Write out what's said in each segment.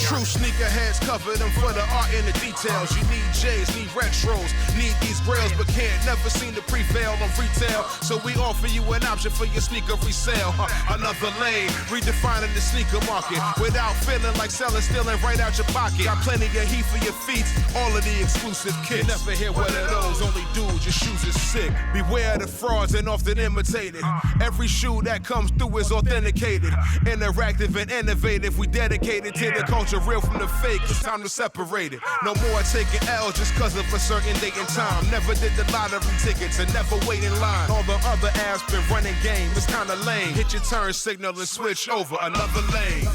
True sneakerheads cover them for the art and the details. You need J's, need retros, need these grails, but can't never seem to prevail on retail. So we offer you an option for your sneaker resale. Another lane, redefining the sneaker market without feeling like selling, stealing right out your pocket. Got plenty of heat for your feet, all of the exclusive kits. Never hear one of those, only dudes, your shoes is sick. Beware of the frauds and often imitated. Every shoe that comes through is authenticated. Interactive and innovative, we dedicated to the culture, real from the fake. It's time to separate it. No more taking L just cause of a certain date and time. Never did the lottery tickets and never wait in line. All the other apps been running game, it's kinda lame. Hit your turn signal and switch over another lane.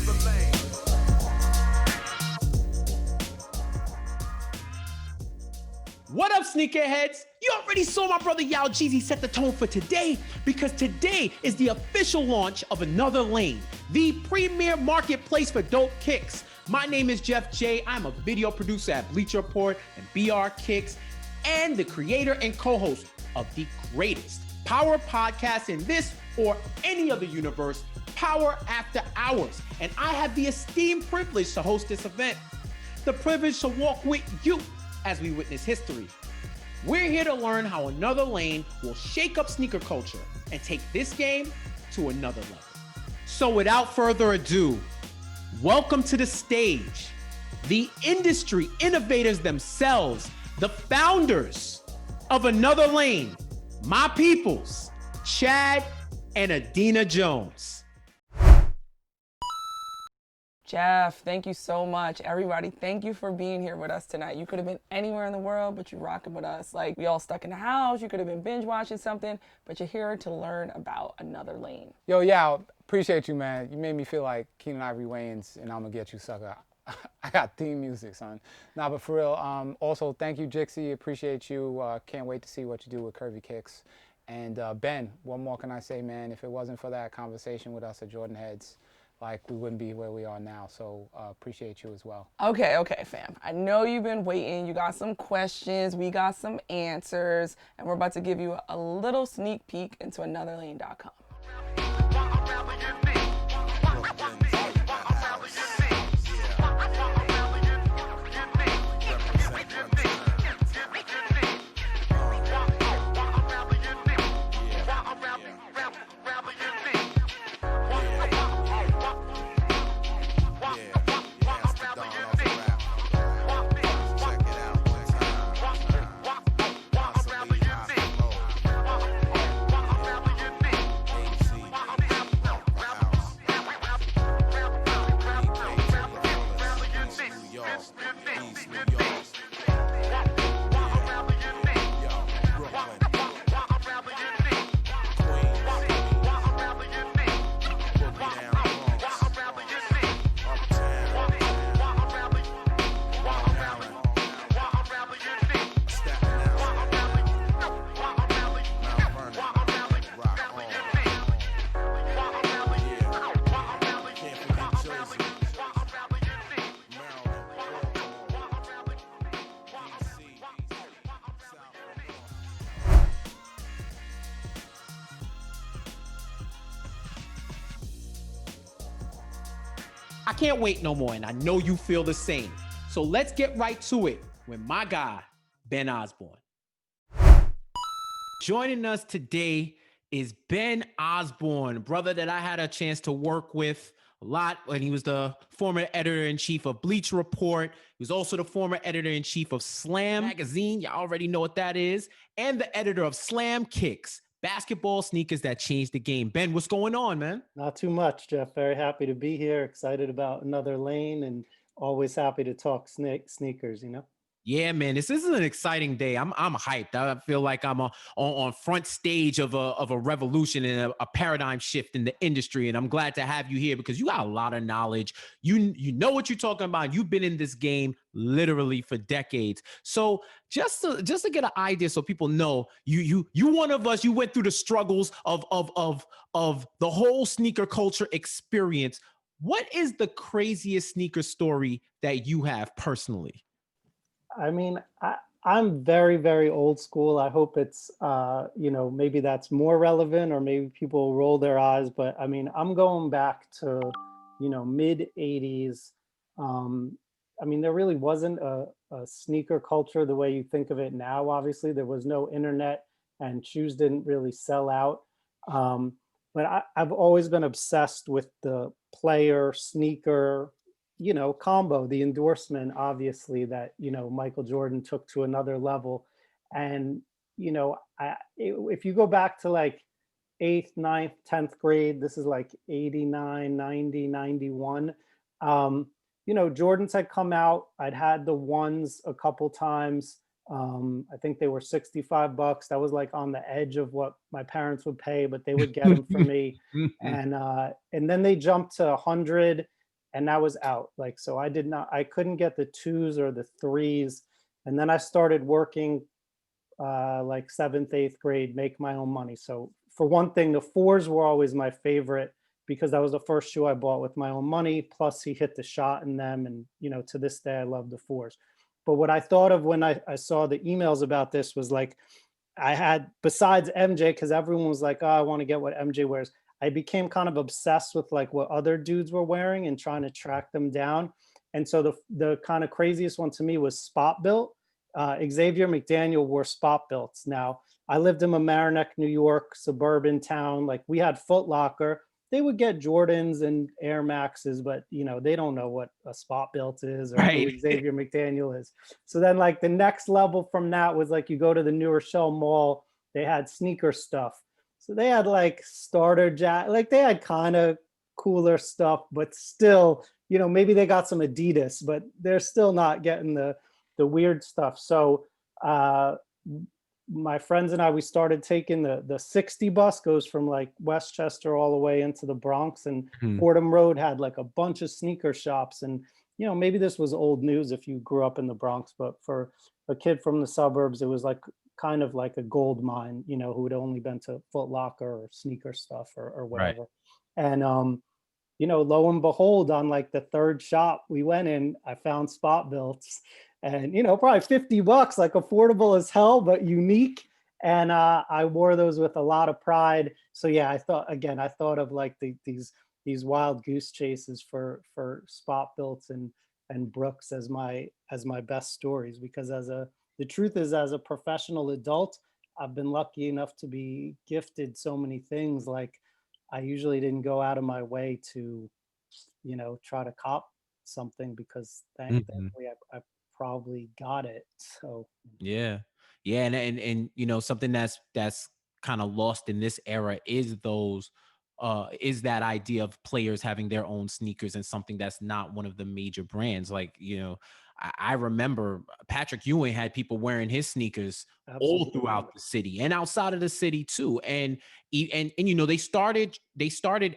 What up, sneakerheads? You already saw my brother Yao Jeezy set the tone for today, because today is the official launch of Another Lane, the premier marketplace for dope kicks. My name is Jeff J. I'm a video producer at Bleacher Report and BR Kicks, and the creator and co-host of the greatest power podcast in this or any other universe, Power After Hours. And I have the esteemed privilege to host this event, the privilege to walk with you as we witness history. We're here to learn how Another Lane will shake up sneaker culture and take this game to another level. So without further ado, welcome to the stage, the industry innovators themselves, the founders of Another Lane, my peoples, Chad and Adina Jones. Jeff, thank you so much. Everybody, thank you for being here with us tonight. You could have been anywhere in the world, but you're rocking with us. Like, we all stuck in the house. You could have been binge watching something, but you're here to learn about Another Lane. Yo, yeah, appreciate you, man. You made me feel like Keenan Ivory Wayans and I'm Gonna Get You, Sucker. I got theme music, son. Nah, but for real, also, thank you, Jixie. Appreciate you. Can't wait to see what you do with Curvy Kicks. And Ben, what more can I say, man? If it wasn't for that conversation with us at Jordan Heads, like, we wouldn't be where we are now. So appreciate you as well. Okay, fam. I know you've been waiting. You got some questions. We got some answers. And we're about to give you a little sneak peek into anotherlane.com. I can't wait no more, and I know you feel the same. So let's get right to it with my guy, Ben Osborne. Joining us today is Ben Osborne, brother that I had a chance to work with a lot when he was the former editor-in-chief of Bleacher Report. He was also the former editor-in-chief of Slam Magazine. You already know what that is. And the editor of Slam Kicks, basketball sneakers that changed the game. Ben, what's going on, man? Not too much, Jeff. Very happy to be here. Excited about Another Lane and always happy to talk sneakers, you know? Yeah, man, this is an exciting day. I'm hyped. I feel like I'm on front stage of a revolution and a paradigm shift in the industry. And I'm glad to have you here because you got a lot of knowledge. You know what you're talking about. You've been in this game literally for decades. So just to get an idea, so people know, you one of us. You went through the struggles of the whole sneaker culture experience. What is the craziest sneaker story that you have personally? I mean, I'm very, very old school. I hope it's, maybe that's more relevant or maybe people roll their eyes. But I mean, I'm going back to, mid 80s. I mean, there really wasn't a sneaker culture the way you think of it now. Obviously, there was no internet and shoes didn't really sell out. Um, but I've always been obsessed with the player sneaker, combo, the endorsement, obviously, that, Michael Jordan took to another level. And, if you go back to like eighth, ninth, 10th grade, this is like 89, 90, 91. Jordans had come out. I'd had the ones a couple times. I think they were $65. That was like on the edge of what my parents would pay, but they would get them for me. And then they jumped to 100 and that was out. Like, so I couldn't get the twos or the threes. And then I started working like seventh, eighth grade, make my own money. So for one thing, the fours were always my favorite because that was the first shoe I bought with my own money. Plus he hit the shot in them. And, to this day, I love the fours. But what I thought of when I saw the emails about this was like, I had, besides MJ, because everyone was like, oh, I want to get what MJ wears. I became kind of obsessed with like what other dudes were wearing and trying to track them down. And so the kind of craziest one to me was Spot Built. Xavier McDaniel wore Spot Builts. Now, I lived in Mamaroneck, New York, suburban town. Like we had Foot Locker. They would get Jordans and Air Maxes, but they don't know what a Spot Built is or who Xavier McDaniel is. So then like the next level from that was like you go to the New Rochelle Mall, they had sneaker stuff. So they had like starter jack, like they had kind of cooler stuff, but still, maybe they got some Adidas, but they're still not getting the weird stuff. So my friends and I, we started taking the 60 bus, goes from like Westchester all the way into the Bronx, and Fordham Road had like a bunch of sneaker shops. And, maybe this was old news if you grew up in the Bronx, but for a kid from the suburbs, it was like kind of like a gold mine, who had only been to Foot Locker or sneaker stuff or whatever. Right. And, lo and behold, on like the third shop we went in, I found Spot Builts. And, probably $50, like affordable as hell, but unique. And I wore those with a lot of pride. So yeah, I thought of like these wild goose chases for Spot Builts and Brooks as my best stories, because the truth is, as a professional adult, I've been lucky enough to be gifted so many things. Like I usually didn't go out of my way to, try to cop something, because thankfully I probably got it. So yeah, and something that's kind of lost in this era is that idea of players having their own sneakers and something that's not one of the major brands. Like, I remember Patrick Ewing had people wearing his sneakers all throughout the city and outside of the city too. And they started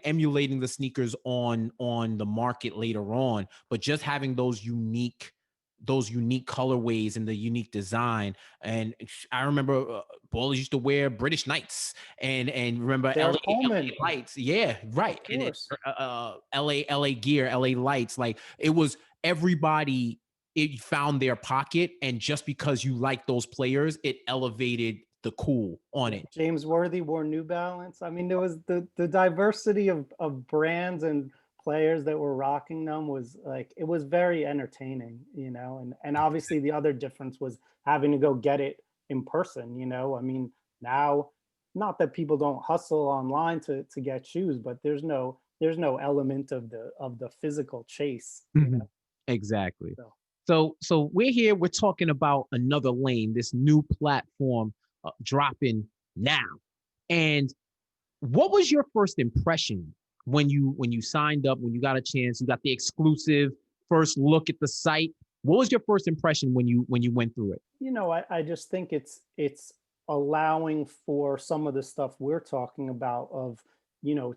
emulating the sneakers on the market later on, but just having those unique colorways and the unique design. And I remember Ballers used to wear British Knights and remember LA Lights. Yeah, right. And LA gear, LA Lights. Like it was everybody, it found their pocket. And just because you like those players, it elevated the cool on it. James Worthy wore New Balance. I mean, there was the diversity of brands and players that were rocking them was like, it was very entertaining, and obviously the other difference was having to go get it in person. I mean, now, not that people don't hustle online to get shoes, but there's no element of the physical chase. Exactly. So we're here, we're talking about Another Lane, this new platform dropping now. And what was your first impression when you signed up, when you got a chance, you got the exclusive first look at the site? What was your first impression when you went through it? I just think it's allowing for some of the stuff we're talking about of,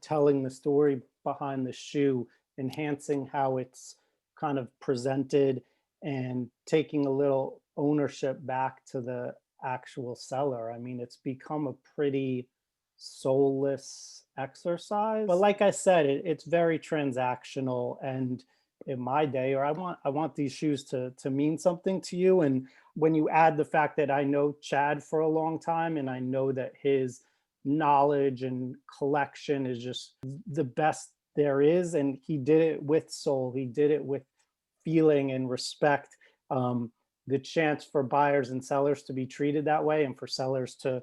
telling the story behind the shoe, enhancing how it's kind of presented, and taking a little ownership back to the actual seller. I mean, it's become a pretty soulless exercise, but like I said, it's very transactional. And in my day, or I want these shoes to mean something to you. And when you add the fact that I know Chad for a long time, and I know that his knowledge and collection is just the best there is, and he did it with soul, he did it with feeling and respect the chance for buyers and sellers to be treated that way, and for sellers to,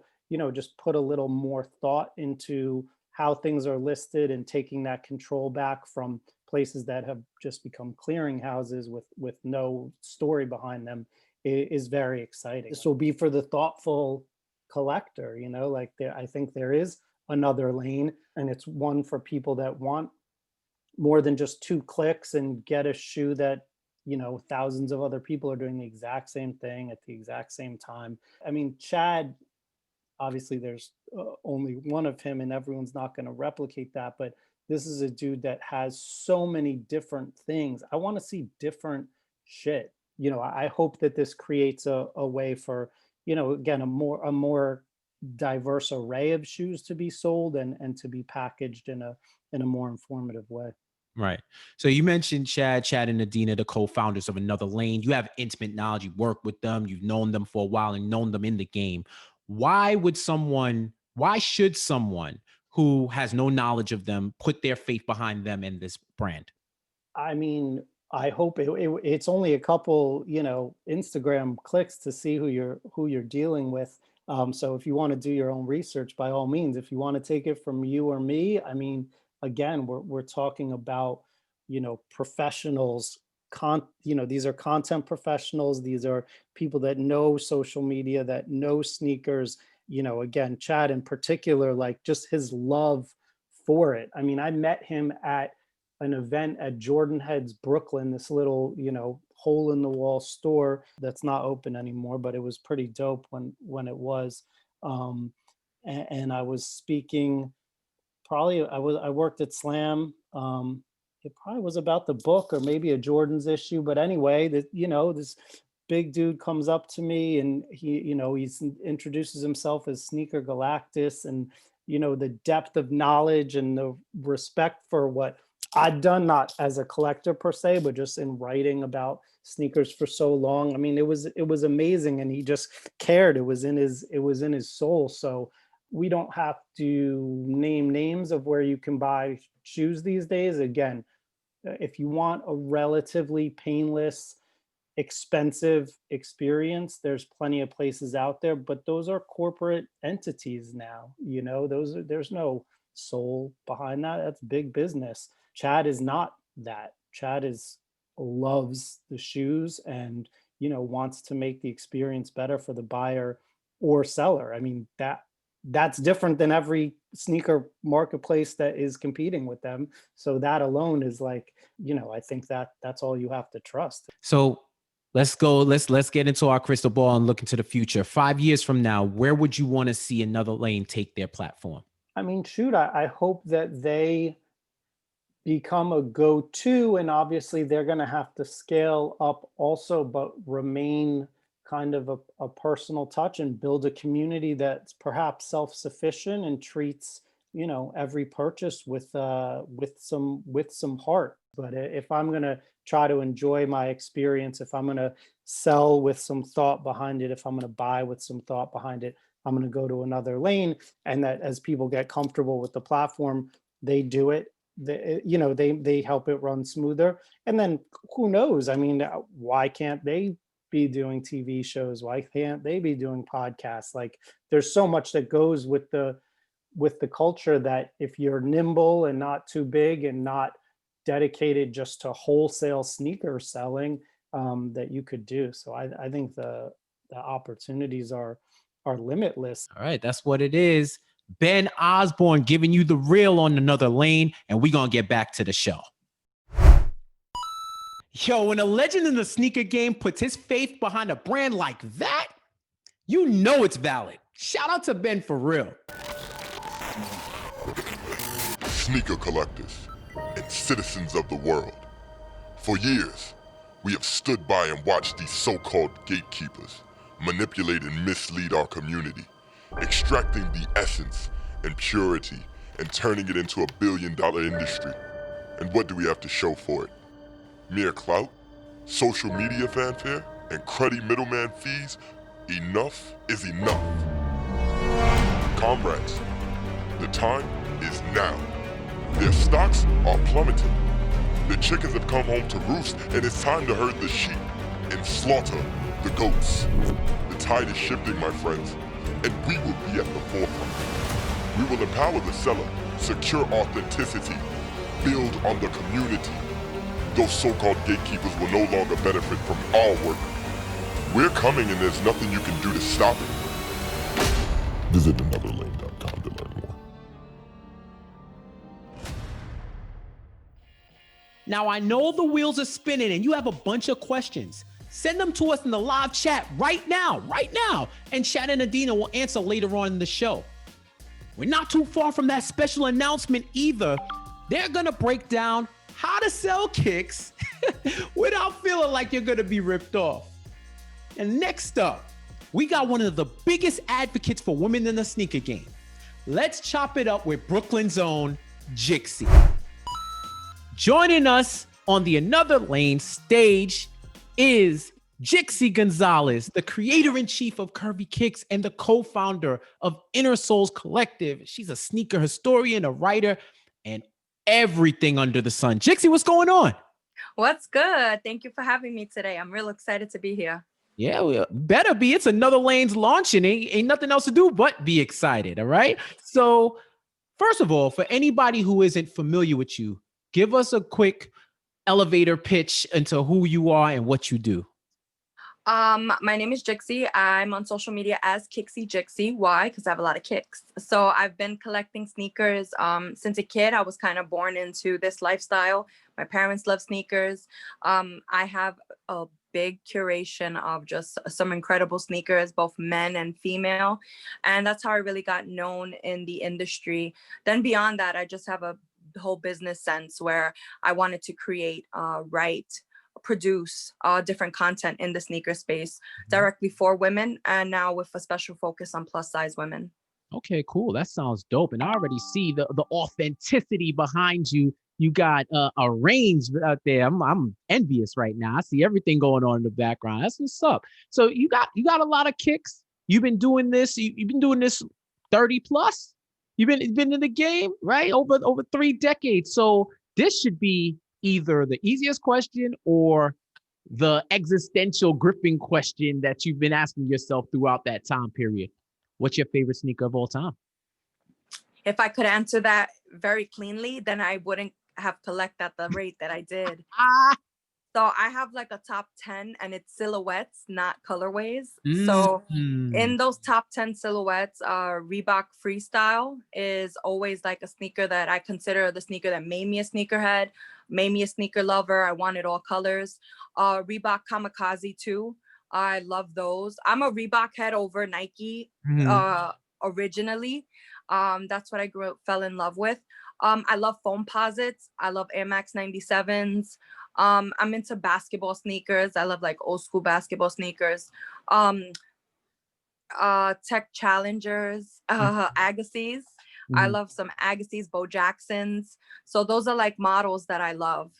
just put a little more thought into how things are listed and taking that control back from places that have just become clearinghouses with no story behind them is very exciting. This will be for the thoughtful collector, like I think there is another lane, and it's one for people that want more than just 2 clicks and get a shoe that thousands of other people are doing the exact same thing at the exact same time. I mean, Chad, obviously there's only one of him and everyone's not going to replicate that, but this is a dude that has so many different things. I want to see different shit. I hope that this creates a way for, again, a more diverse array of shoes to be sold and to be packaged in a more informative way. Right. So you mentioned Chad and Adina, the co-founders of Another Lane. You have intimate knowledge. You work with them. You've known them for a while and known them in the game. Why should someone who has no knowledge of them put their faith behind them and this brand? I mean, I hope it's only a couple, Instagram clicks to see who you're dealing with. So if you want to do your own research, by all means. If you want to take it from you or me, I mean, again, we're talking about, professionals. These are content professionals. These are people that know social media, that know sneakers. Again, Chad in particular, like just his love for it. I mean, I met him at an event at Jordan Heads Brooklyn, this little, hole in the wall store that's not open anymore, but it was pretty dope when it was. And I was speaking. I worked at Slam. It probably was about the book or maybe a Jordan's issue, but anyway, this big dude comes up to me and he introduces himself as Sneaker Galactus, and the depth of knowledge and the respect for what I'd done, not as a collector per se, but just in writing about sneakers for so long. I mean, it was amazing, and he just cared. It was in his soul. So we don't have to name names of where you can buy shoes these days. Again, if you want a relatively painless, expensive experience, there's plenty of places out there, but those are corporate entities now. There's no soul behind that. That's big business. Chad is not that. Chad loves the shoes and wants to make the experience better for the buyer or seller. I mean, that's different than every sneaker marketplace that is competing with them. So that alone is like, I think that's all you have to trust. So let's get into our crystal ball and look into the future. 5 years from now, where would you want to see Another Lane take their platform? I mean, shoot, I hope that they become a go-to, and obviously they're going to have to scale up also, but remain kind of a personal touch and build a community that's perhaps self-sufficient and treats every purchase with some heart. But if I'm going to try to enjoy my experience, if I'm going to sell with some thought behind it, if I'm going to buy with some thought behind it, I'm going to go to Another Lane. And that as people get comfortable with the platform, they do it. They help it run smoother. And then who knows? I mean, why can't they be doing TV shows? Why can't they be doing podcasts? Like, there's so much that goes with the culture that if you're nimble and not too big and not dedicated just to wholesale sneaker selling, that you could do. So I think the opportunities are limitless. All right, that's what it is. Ben Osborne giving you the real on Another Lane, and we're gonna get back to the show. Yo, when a legend in the sneaker game puts his faith behind a brand like that, you know it's valid. Shout out to Ben for real. Sneaker collectors and citizens of the world. For years, we have stood by and watched these so-called gatekeepers manipulate and mislead our community, extracting the essence and purity and turning it into a billion-dollar industry. And what do we have to show for it? Mere clout, social media fanfare, and cruddy middleman fees? Enough is enough. Comrades, the time is now. Their stocks are plummeting. The chickens have come home to roost, and it's time to herd the sheep and slaughter the goats. The tide is shifting, my friends, and we will be at the forefront. We will empower the seller, secure authenticity, build on the community. Those so-called gatekeepers will no longer benefit from our work. We're coming, and there's nothing you can do to stop it. Visit anotherlane.com to learn more. Now, I know the wheels are spinning and you have a bunch of questions. Send them to us in the live chat right now, and Chad and Adina will answer later on in the show. We're not too far from that special announcement either. They're gonna break down how to sell kicks without feeling like you're gonna be ripped off. And next up, we got one of the biggest advocates for women in the sneaker game. Let's chop it up with Brooklyn's own Jixie. Joining us on the Another Lane stage is Jixie Gonzalez, the creator-in-chief of Curvy Kicks and the co-founder of Inner Souls Collective. She's a sneaker historian, a writer, and everything under the sun. Jixie, what's going on? What's good? Thank you for having me today. I'm real excited to be here. Yeah, we better be. It's Another Lane's launching. Ain't nothing else to do but be excited, all right? So, first of all, for anybody who isn't familiar with you, give us a quick elevator pitch into who you are and what you do. My name is Jixie. I'm on social media as Kixie Jixie. Why? Because I have a lot of kicks. So I've been collecting sneakers since a kid. I was kind of born into this lifestyle. My parents love sneakers. I have a big curation of just some incredible sneakers, both men and female. And that's how I really got known in the industry. Then beyond that, I just have a whole business sense where I wanted to create, produce different content in the sneaker space directly for women, and now with a special focus on plus size women. Okay, cool. That sounds dope. And I already see the authenticity behind you. You got a range out there. I'm envious right now. I see everything going on in the background. That's what's up. So you got a lot of kicks. You've been doing this. You've been doing this 30 plus. You've been in the game, right? Over 3 decades. So this should be either the easiest question or the existential gripping question that you've been asking yourself throughout that time period. What's your favorite sneaker of all time? If I could answer that very cleanly, then I wouldn't have collected at the rate that I did. So I have like a top 10 and it's silhouettes, not colorways. So in those top 10 silhouettes, Reebok Freestyle is always like a sneaker that I consider the sneaker that made me a sneakerhead, made me a sneaker lover. I wanted all colors. Reebok Kamikaze too. I love those. I'm a Reebok head over Nike originally. That's what I fell in love with. I love Foamposites. I love Air Max 97s. I'm into basketball sneakers. I love like old school basketball sneakers. Tech Challengers, Agassiz. I love some Agassiz, Bo Jacksons. So those are like models that I love.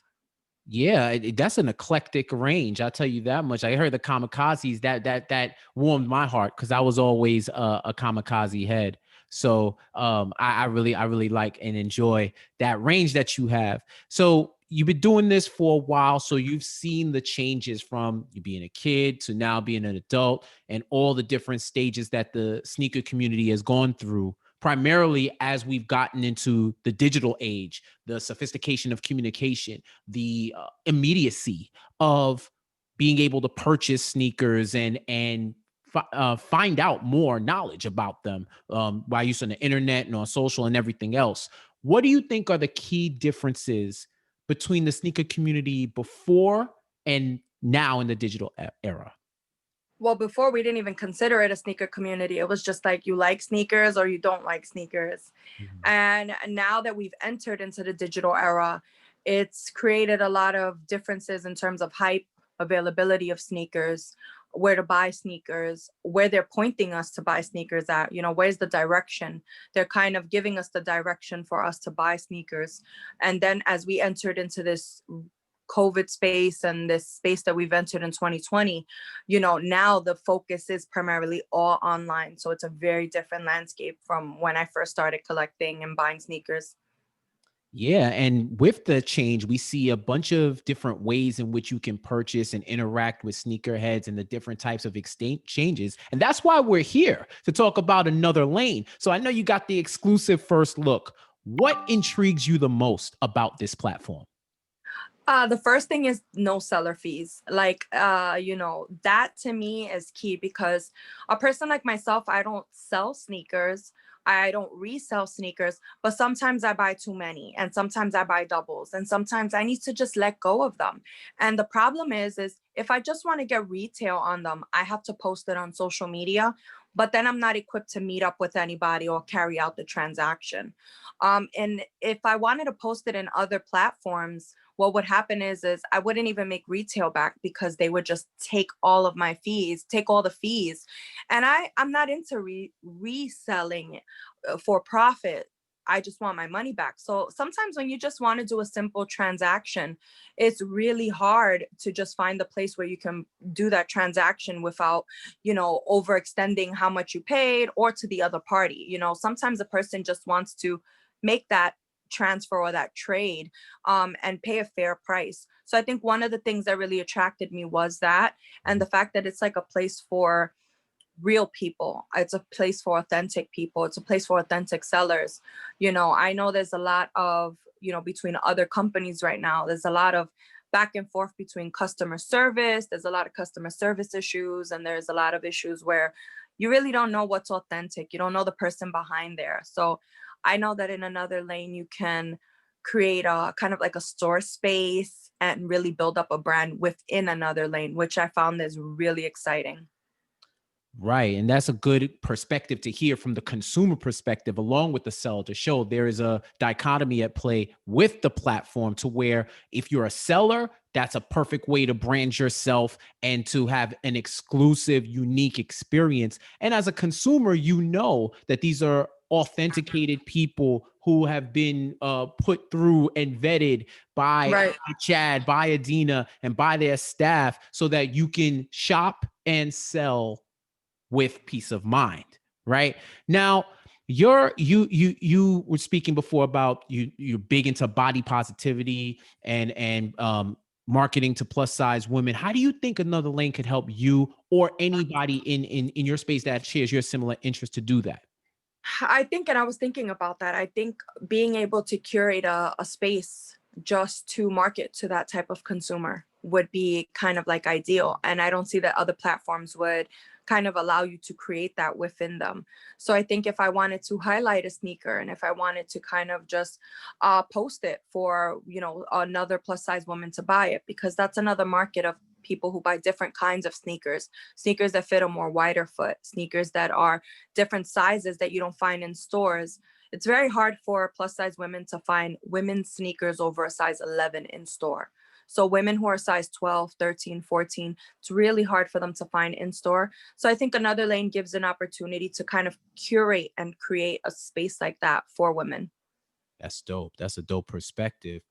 Yeah, that's an eclectic range. I'll tell you that much. I heard the Kamikazes, that warmed my heart because I was always a Kamikaze head. So I really like and enjoy that range that you have. So you've been doing this for a while. So you've seen the changes from you being a kid to now being an adult and all the different stages that the sneaker community has gone through, primarily as we've gotten into the digital age, the sophistication of communication, the immediacy of being able to purchase sneakers and find out more knowledge about them by using the internet and on social and everything else. What do you think are the key differences between the sneaker community before and now in the digital era? Well, before we didn't even consider it a sneaker community. It was just like you like sneakers or you don't like sneakers. And now that we've entered into the digital era, it's created a lot of differences in terms of hype, availability of sneakers, where to buy sneakers, where they're pointing us to buy sneakers at, where's the direction? They're kind of giving us the direction for us to buy sneakers. And then as we entered into this COVID space and this space that we've entered in 2020, now the focus is primarily all online. So it's a very different landscape from when I first started collecting and buying sneakers. Yeah, and with the change, we see a bunch of different ways in which you can purchase and interact with sneakerheads and the different types of exchanges. And that's why we're here to talk about Another Lane. So I know you got the exclusive first look. What intrigues you the most about this platform? The first thing is no seller fees. Like, that to me is key because a person like myself, I don't sell sneakers. I don't resell sneakers, but sometimes I buy too many and sometimes I buy doubles and sometimes I need to just let go of them. And the problem is if I just want to get retail on them, I have to post it on social media, but then I'm not equipped to meet up with anybody or carry out the transaction. And if I wanted to post it in other platforms, what would happen is I wouldn't even make retail back because they would just take all of my fees, take all the fees. And I'm not into reselling for profit. I just want my money back. So sometimes when you just want to do a simple transaction, it's really hard to just find the place where you can do that transaction without, overextending how much you paid or to the other party. Sometimes a person just wants to make that transfer or that trade and pay a fair price. So I think one of the things that really attracted me was that, and the fact that it's like a place for real people. It's a place for authentic people. It's a place for authentic sellers. I know there's a lot of, between other companies right now, there's a lot of back and forth between customer service. There's a lot of customer service issues, and there's a lot of issues where you really don't know what's authentic. You don't know the person behind there. So I know that in Another Lane, you can create a kind of like a store space and really build up a brand within Another Lane, which I found is really exciting. Right. And that's a good perspective to hear from the consumer perspective, along with the seller, to show there is a dichotomy at play with the platform to where if you're a seller, that's a perfect way to brand yourself and to have an exclusive, unique experience. And as a consumer, you know that these are authenticated people who have been put through and vetted by Right. Chad, by Adina, and by their staff so that you can shop and sell with peace of mind, right? Now, you were speaking before about you're big into body positivity and marketing to plus size women. How do you think Another Lane could help you or anybody in your space that shares your similar interest to do that? I think, and I was thinking about that, I think being able to curate a space just to market to that type of consumer would be kind of like ideal. And I don't see that other platforms would kind of allow you to create that within them. So I think if I wanted to highlight a sneaker and if I wanted to kind of just post it for, another plus size woman to buy it, because that's another market of people who buy different kinds of sneakers that fit a more wider foot, sneakers that are different sizes that you don't find in stores. It's very hard for plus size women to find women's sneakers over a size 11 in store. So women who are size 12, 13, 14, it's really hard for them to find in store. So I think Another Lane gives an opportunity to kind of curate and create a space like that for women. That's dope. That's a dope perspective.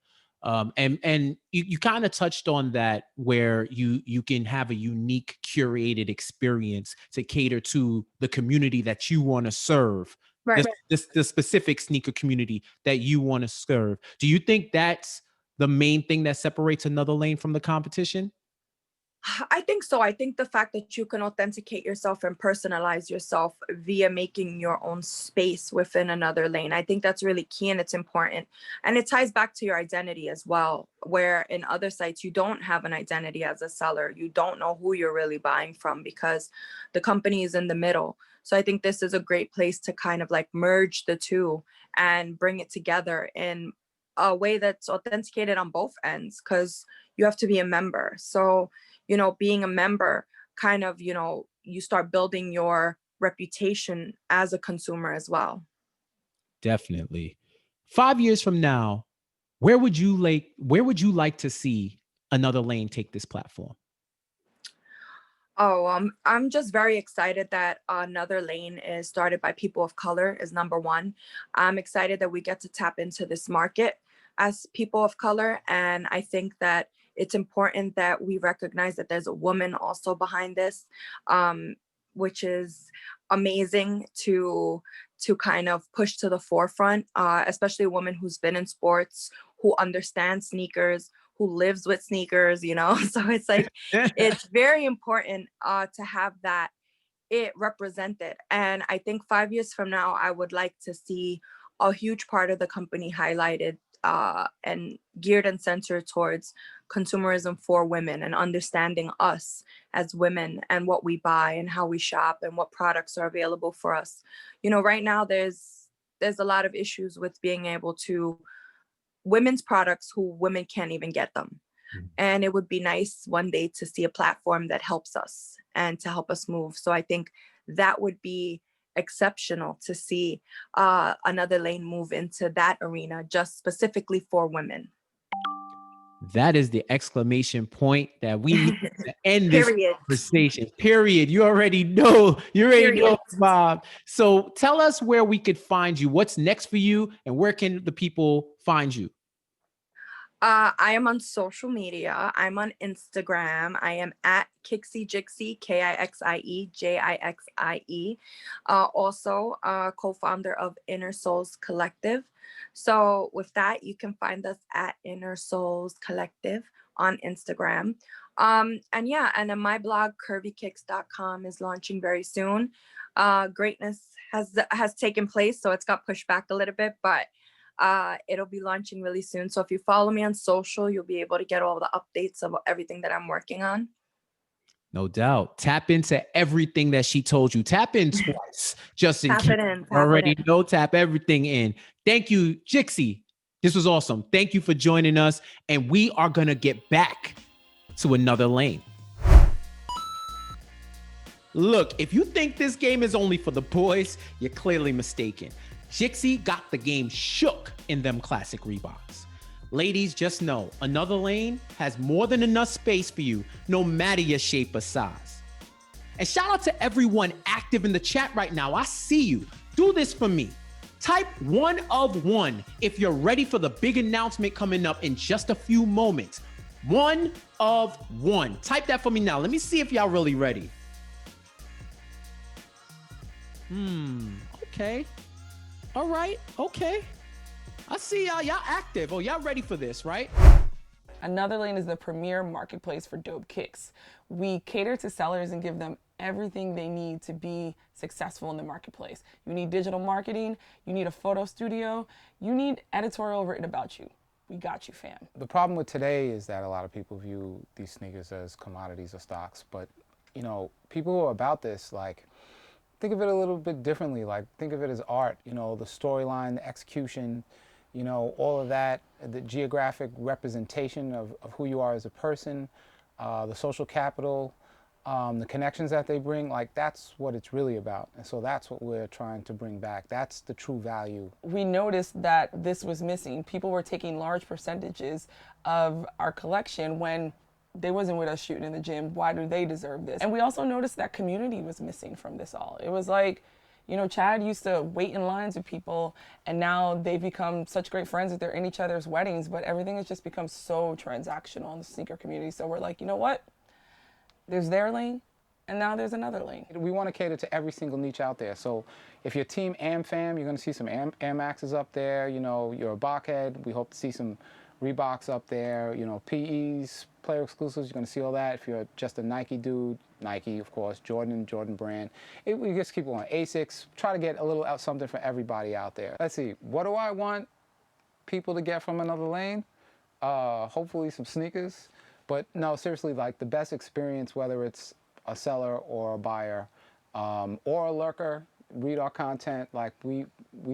And you kind of touched on that where you can have a unique curated experience to cater to the community that you want to serve. Right. The specific sneaker community that you want to serve. Do you think that's the main thing that separates Another Lane from the competition? I think so. I think the fact that you can authenticate yourself and personalize yourself via making your own space within Another Lane, I think that's really key and it's important. And it ties back to your identity as well, where in other sites, you don't have an identity as a seller. You don't know who you're really buying from because the company is in the middle. So I think this is a great place to kind of like merge the two and bring it together in a way that's authenticated on both ends, because you have to be a member. So being a member kind of, you start building your reputation as a consumer as well. Definitely. 5 years from now, where would you like to see Another Lane take this platform? Oh, I'm just very excited that Another Lane is started by people of color is number one. I'm excited that we get to tap into this market as people of color. And I think that it's important that we recognize that there's a woman also behind this, which is amazing to to kind of push to the forefront, especially a woman who's been in sports, who understands sneakers, who lives with sneakers, you know? So it's like, it's very important to have that it represented. And I think 5 years from now, I would like to see a huge part of the company highlighted and geared and centered towards consumerism for women and understanding us as women and what we buy and how we shop and what products are available for us. You know, right now there's a lot of issues with being able to women's products who women can't even get them. And it would be nice one day to see a platform that helps us and to help us move. So I think that would be exceptional to see Another Lane move into that arena just specifically for women. That is the exclamation point that we need to end this Period. conversation. Period. You already know. You already know, Bob. So tell us where we could find you. What's next for you, and where can the people find you? I am on social media. I'm on Instagram. I am at Kixie Jixie, Kixie Jixie. Also, co-founder of Inner Souls Collective. So with that, you can find us at Inner Souls Collective on Instagram. And then my blog, curvykicks.com, is launching very soon. Greatness has taken place, so it's got pushed back a little bit, but it'll be launching really soon. So if you follow me on social, you'll be able to get all the updates of everything that I'm working on. No doubt. Tap into everything that she told you. Tap in twice, just in case. Already know, tap everything in. Thank you, Jixie. This was awesome. Thank you for joining us. And we are going to get back to Another Lane. Look, if you think this game is only for the boys, you're clearly mistaken. Jixie got the game shook in them classic Reeboks. Ladies, just know, Another Lane has more than enough space for you, no matter your shape or size. And shout out to everyone active in the chat right now. I see you. Do this for me. Type 1 of 1 if you're ready for the big announcement coming up in just a few moments. 1 of 1. Type that for me now. Let me see if y'all really ready. Okay. All right. Okay. I see y'all. Y'all active. Oh, y'all ready for this, right? Another Lane is the premier marketplace for dope kicks. We cater to sellers and give them everything they need to be successful in the marketplace. You need digital marketing, you need a photo studio, you need editorial written about you. We got you, fam. The problem with today is that a lot of people view these sneakers as commodities or stocks, but you know, people who are about this, like, think of it a little bit differently. Like, think of it as art, you know, the storyline, the execution, you know, all of that, the geographic representation of who you are as a person, the social capital, the connections that they bring, like, that's what it's really about. And so that's what we're trying to bring back. That's the true value. We noticed that this was missing. People were taking large percentages of our collection when they wasn't with us shooting in the gym. Why do they deserve this? And we also noticed that community was missing from this all. It was like, you know, Chad used to wait in lines with people, and now they've become such great friends that they're in each other's weddings, but everything has just become so transactional in the sneaker community. So we're like, you know what? There's their lane, and now there's another lane. We want to cater to every single niche out there. So if you're Team AmFam, you're going to see some Air Maxes up there. You know, you're a Bachhead, we hope to see some Reeboks up there. You know, PEs, player exclusives, you're going to see all that. If you're just a Nike dude, Nike, of course, Jordan brand. We just keep going. ASICs, try to get a little something for everybody out there. Let's see, what do I want people to get from Another Lane? Hopefully some sneakers. But no, seriously, like, the best experience, whether it's a seller or a buyer, or a lurker, read our content. Like, we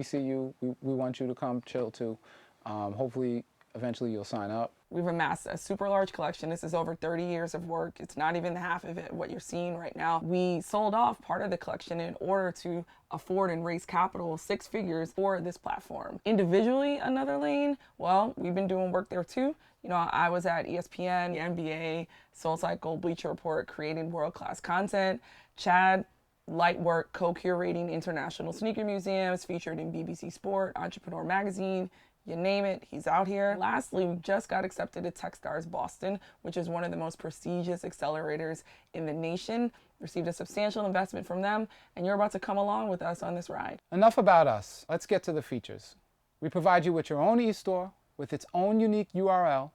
see you, we want you to come chill too. Hopefully, eventually you'll sign up. We've amassed a super large collection. This is over 30 years of work. It's not even half of it, what you're seeing right now. We sold off part of the collection in order to afford and raise capital, 6 figures, for this platform. Individually, Another Lane, well, we've been doing work there too. You know, I was at ESPN, the NBA, SoulCycle, Bleacher Report, creating world-class content. Chad, light work, co-curating international sneaker museums, featured in BBC Sport, Entrepreneur Magazine, You name it, he's out here. Lastly, we just got accepted to Techstars Boston, which is one of the most prestigious accelerators in the nation. Received a substantial investment from them, and you're about to come along with us on this ride. Enough about us. Let's get to the features. We provide you with your own e-store with its own unique URL,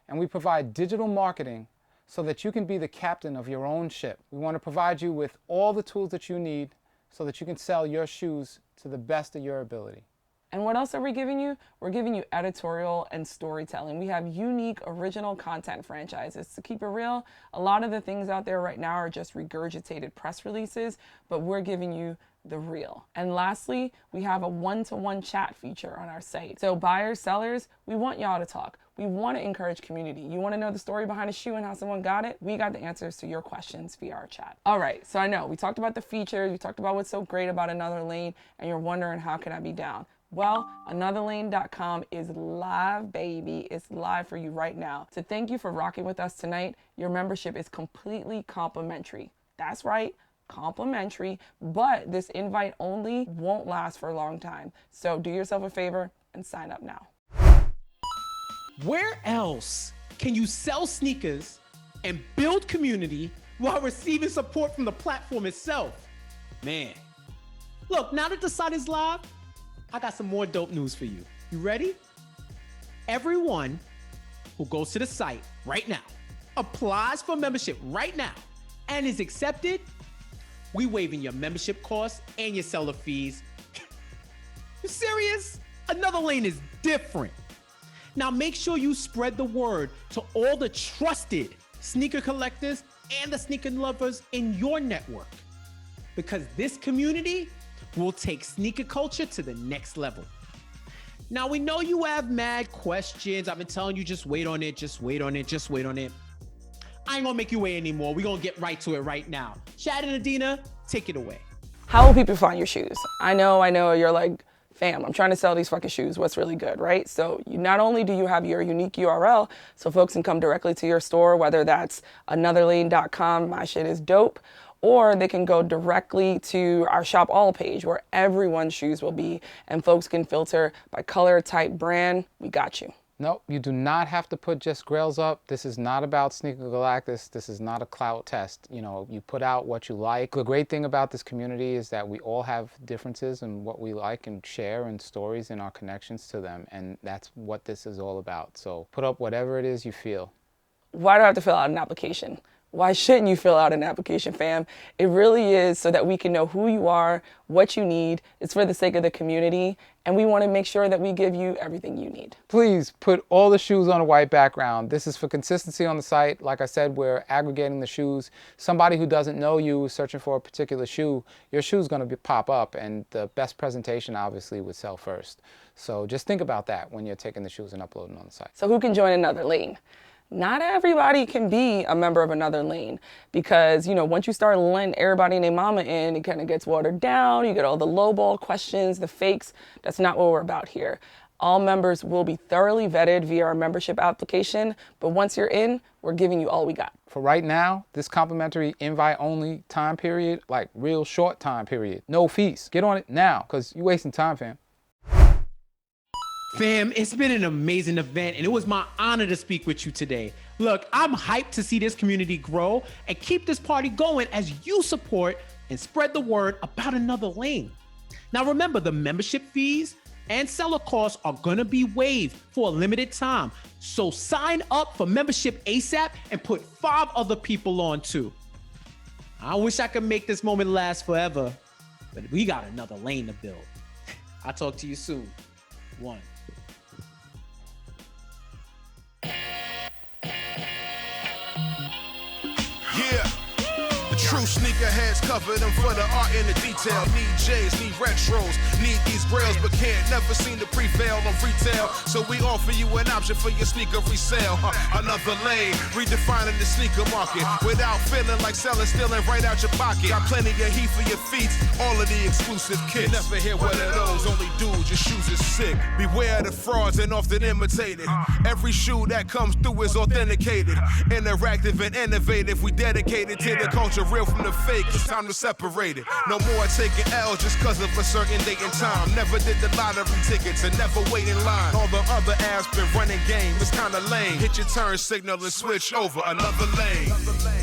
and we provide digital marketing so that you can be the captain of your own ship. We want to provide you with all the tools that you need so that you can sell your shoes to the best of your ability. And what else are we giving you? We're giving you editorial and storytelling. We have unique original content franchises. To keep it real, a lot of the things out there right now are just regurgitated press releases, but we're giving you the real. And lastly, we have a one-to-one chat feature on our site. So buyers, sellers, we want y'all to talk. We want to encourage community. You want to know the story behind a shoe and how someone got it? We got the answers to your questions via our chat. All right, so I know we talked about the features, we talked about what's so great about Another Lane, and you're wondering how can I be down? Well, anotherlane.com is live, baby. It's live for you right now. To thank you for rocking with us tonight, your membership is completely complimentary. That's right, complimentary, but this invite only won't last for a long time. So do yourself a favor and sign up now. Where else can you sell sneakers and build community while receiving support from the platform itself? Man, look, now that the site is live, I got some more dope news for you. You ready? Everyone who goes to the site right now, applies for membership right now, and is accepted, we waiving your membership costs and your seller fees. You serious? Another Lane is different. Now make sure you spread the word to all the trusted sneaker collectors and the sneaker lovers in your network, because this community will take sneaker culture to the next level. Now we know you have mad questions. I've been telling you, just wait on it, just wait on it, just wait on it. I ain't gonna make you wait anymore. We're gonna get right to it right now. Chad and Adina, take it away. How will people find your shoes? I know you're like, fam, I'm trying to sell these fucking shoes. What's really good, right? So not only do you have your unique URL so folks can come directly to your store, whether that's anotherlane.com, my shit is dope, or they can go directly to our Shop All page where everyone's shoes will be, and folks can filter by color, type, brand. We got you. Nope, you do not have to put just grails up. This is not about Sneaker Galactus. This is not a clout test. You know, you put out what you like. The great thing about this community is that we all have differences in what we like and share and stories and our connections to them. And that's what this is all about. So put up whatever it is you feel. Why do I have to fill out an application? Why shouldn't you fill out an application, fam? It really is so that we can know who you are, what you need. It's for the sake of the community, and we want to make sure that we give you everything you need. Please put all the shoes on a white background. This is for consistency on the site. Like I said, we're aggregating the shoes. Somebody who doesn't know you is searching for a particular shoe, your shoe's going to pop up, and the best presentation obviously would sell first. So just think about that when you're taking the shoes and uploading on the site. So who can join Another Lane? Not everybody can be a member of Another Lane because, you know, once you start letting everybody and their mama in, it kind of gets watered down. You get all the lowball questions, the fakes. That's not what we're about here. All members will be thoroughly vetted via our membership application, but once you're in, we're giving you all we got. For right now, this complimentary invite-only time period, like real short time period, no fees. Get on it now, because you're wasting time, fam. Fam, it's been an amazing event, and it was my honor to speak with you today. Look, I'm hyped to see this community grow and keep this party going as you support and spread the word about Another Lane. Now remember, the membership fees and seller costs are gonna be waived for a limited time. So sign up for membership ASAP and put 5 other people on too. I wish I could make this moment last forever, but we got Another Lane to build. I'll talk to you soon. 1. Yeah. True sneakerheads cover them for the art and the detail. Need J's, need retros, need these grails, but can't never seem to prevail on retail. So we offer you an option for your sneaker resale. Another Lane, redefining the sneaker market without feeling like selling, stealing right out your pocket. Got plenty of heat for your feet, all of the exclusive kits. Never hear one of those, only dudes, your shoes is sick. Beware of the frauds and often imitated. Every shoe that comes through is authenticated, interactive and innovative. We dedicated to the culture, real from the fake, it's time to separate it. No more taking L's just cause of a certain date and time. Never did the lottery tickets and never wait in line. All the other apps been running game, it's kinda lame. Hit your turn signal and switch over another lane.